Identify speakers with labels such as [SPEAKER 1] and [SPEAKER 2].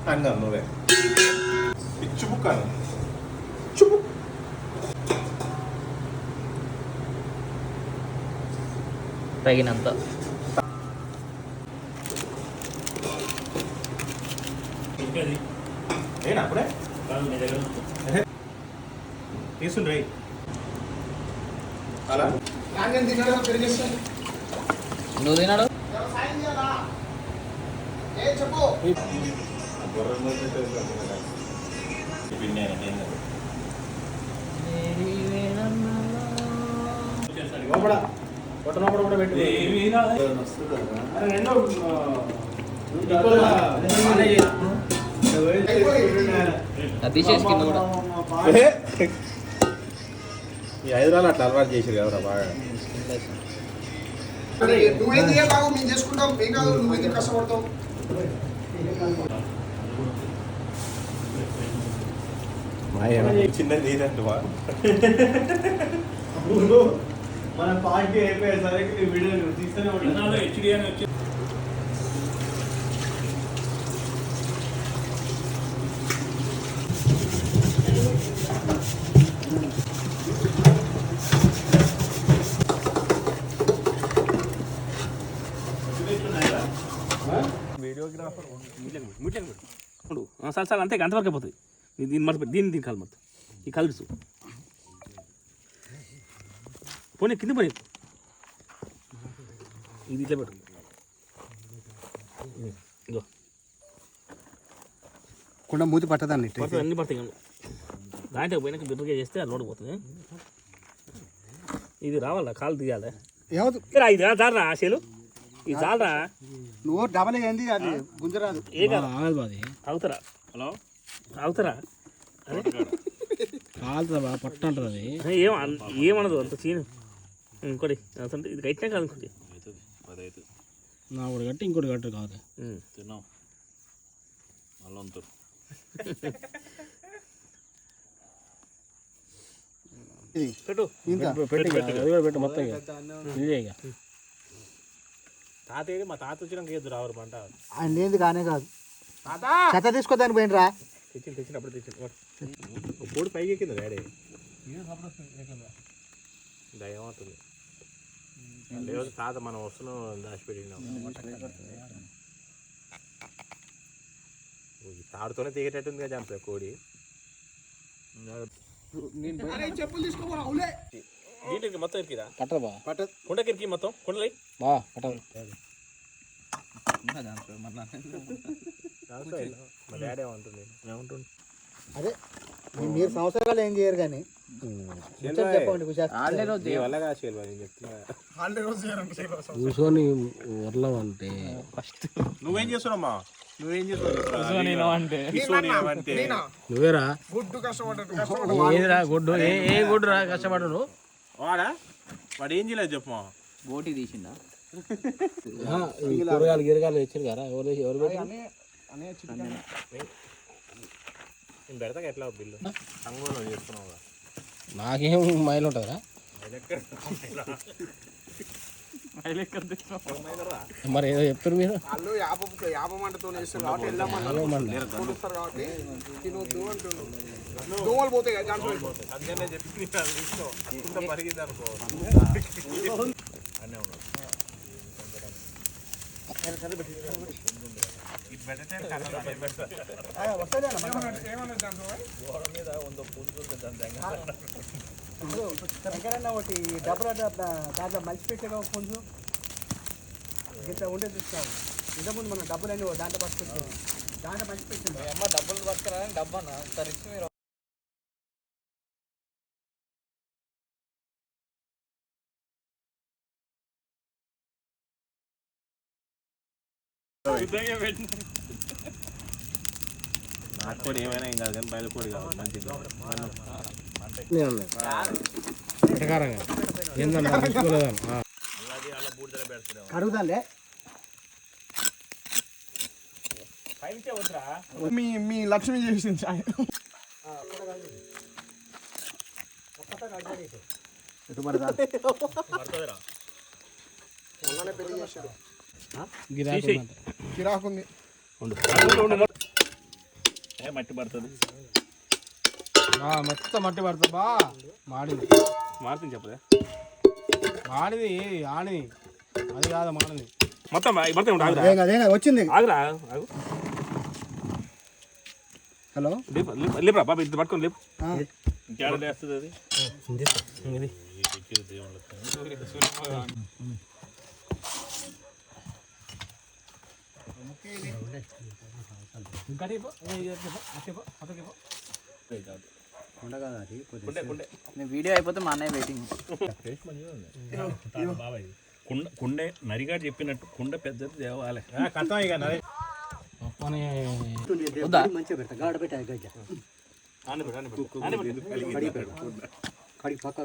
[SPEAKER 1] సంగం నువ్వే పిచ్చుబుక్కాను చుబుక్
[SPEAKER 2] తగినంత
[SPEAKER 1] నేను అప్పుడే తీసుండ్రీ అలా
[SPEAKER 2] నువ్వు తిన్నాడు తీసేసి కింద కూడా
[SPEAKER 1] ఈ 5 రోజులు అట్లా అలవాటు చేసారు కదరా బాగా.
[SPEAKER 3] నువ్వేంది బాగు మేము చేసుకుంటాం ఏం కాదు నువ్వేంది కష్టపడతావు
[SPEAKER 1] చిన్నది తీరంటువా
[SPEAKER 4] మన పార్టీ అయిపోయేసరికి వీడియో తీస్తూనే ఉంటాను.
[SPEAKER 5] వీడియోగ్రాఫర్ సార్ అంతే అంతవరకు అయిపోతుంది. దీన్ని మరి దీన్ని కాలు మొత్తం ఈ కలుసు పోనీ కింద పోనీ ఇది ఇట్లా పెట్టు ఇగో
[SPEAKER 3] కుండ మూతి పట్టదాన్ని
[SPEAKER 5] అన్నీ పడతాయి దాంట్లో పోయినాక బిడ్డగా చేస్తే అది లోటు పోతుంది. ఇది రావాలా కాలు తీయాలి ఇది చాలరా ఆశలు ఇది చాలరా
[SPEAKER 3] నువ్వు డబల్ అయింది అది గుంజరాదు
[SPEAKER 5] ఏ కాదు అవుతారా హలో అవుతారా
[SPEAKER 4] కాలుతుందా పట్టు అంటుంది అది
[SPEAKER 5] ఏమనదు అంత చీను ఇంకోటి అసలు ఇది కట్టినా కాదు ఇంకోటి
[SPEAKER 4] నా ఒకటి కట్టి ఇంకోటి కట్టు కాదు
[SPEAKER 5] తిన్నాం మళ్ళీ పెట్టు
[SPEAKER 4] అది కూడా పెట్టు మొత్తం ఇదే ఇక
[SPEAKER 5] తాత ఏది మా తాత వచ్చినాక ఏది రావరు పంట
[SPEAKER 3] ఆయన ఏంది కానే కాదు చెత్త తీసుకోదానికి పోయినరా
[SPEAKER 5] తెచ్చినప్పుడు పొడి పైకి ఎక్కింది డాడీ దయమవుతుంది లేదు తాత మనం వస్తున్నాం దాచిపెట్టినాం తాడుతోనే తీగేటట్టుంది కదా చంపే కోడి దీంట్లోకి మొత్తం ఎక్కిరా
[SPEAKER 4] పట్టదు బా
[SPEAKER 5] కుండకి ఎక్కి మొత్తం కుండలై
[SPEAKER 4] బా పట్టదు
[SPEAKER 5] మా డాడీ ఏమంటుంది ఏమంటుంది
[SPEAKER 3] అదే మీరు సంవత్సరాలు ఏం చేయరు కానీ చెప్పండి
[SPEAKER 4] కూర్చొని వర్లం అంటే
[SPEAKER 5] ఫస్ట్ నువ్వేం చేస్తున్నామ్మా నువ్వేం చేస్తున్నావు
[SPEAKER 4] నువ్వేరా
[SPEAKER 3] గుడ్డు కష్టపడ్డాడు
[SPEAKER 4] ఏదిరా గుడ్డు ఏ గుడ్డు రా కష్టపడ్డాడు
[SPEAKER 5] వాడా వాడు ఏం చేయలేదు చెప్పమా
[SPEAKER 2] బోటి తీసిందా
[SPEAKER 4] కూరగాయలు గిరగాయలు తెచ్చారు కదా ఎవరు
[SPEAKER 5] నేను పెడతా ఎట్లా బిల్లు సంగంలో చేసుకున్నావు
[SPEAKER 4] నాకేం మైలు ఉంటుందా మరి ఏదో చెప్తారు మీరు
[SPEAKER 3] వాళ్ళు యాప మంటతో వేస్తారు కాబట్టి తినొద్దు అంటున్నారు దోమలు పోతాయి కదా
[SPEAKER 5] అందుకనే చెప్పి పరిగింది అనుకో అన్నీ ఉన్నాడు
[SPEAKER 3] ఒకటి డబ్బుల దాంట్లో మలిచి పెట్టాడు కొంచెం ఇంత ఉండే చూస్తాం ఇంతకుముందు మన డబ్బులన్నీ దాంట్లో పట్టుకొచ్చాం దాంట్లో మలిచి పెట్టింది
[SPEAKER 2] అమ్మ డబ్బులు పట్టుకురా డబ్బన్నా తరిచి మీరు
[SPEAKER 5] నాటుకోడి ఏమైనా ఏం కాదు కానీ బయలుకోడి కావాలి మంచిగా
[SPEAKER 3] అడుగుదాలే మీ లక్ష్మి చేసింది చాయ్ పెళ్లి చేశాడు గిరాకుంది
[SPEAKER 5] మట్టి పడుతుంది
[SPEAKER 3] మొత్తం మట్టి పడుతుంది బా మాడింది
[SPEAKER 5] మారుతుంది చెప్పదే
[SPEAKER 3] మాడిది ఆడిది అది కాదు మాడిది
[SPEAKER 5] మొత్తం మొత్తం ఆగురా
[SPEAKER 3] వచ్చింది
[SPEAKER 5] ఆగురా ఆగు
[SPEAKER 3] హలో
[SPEAKER 5] లేపురా బాబా ఇది పట్టుకొని లేపు ఇంకేడ లేస్తుంది అది ఇది
[SPEAKER 2] వీడియో అయిపోతే మా అన్నయ్య వెయిటింగ్.
[SPEAKER 5] బాబాయ్ కుండే నరిగాడు చెప్పినట్టు కుండ పెద్దది తేవాలి
[SPEAKER 1] కథం ఇక నరే
[SPEAKER 3] మంచిగా పెడతా గాడ పెట్టా గజ్జ
[SPEAKER 1] ఆని పెట్టు
[SPEAKER 3] కడిగి పక్క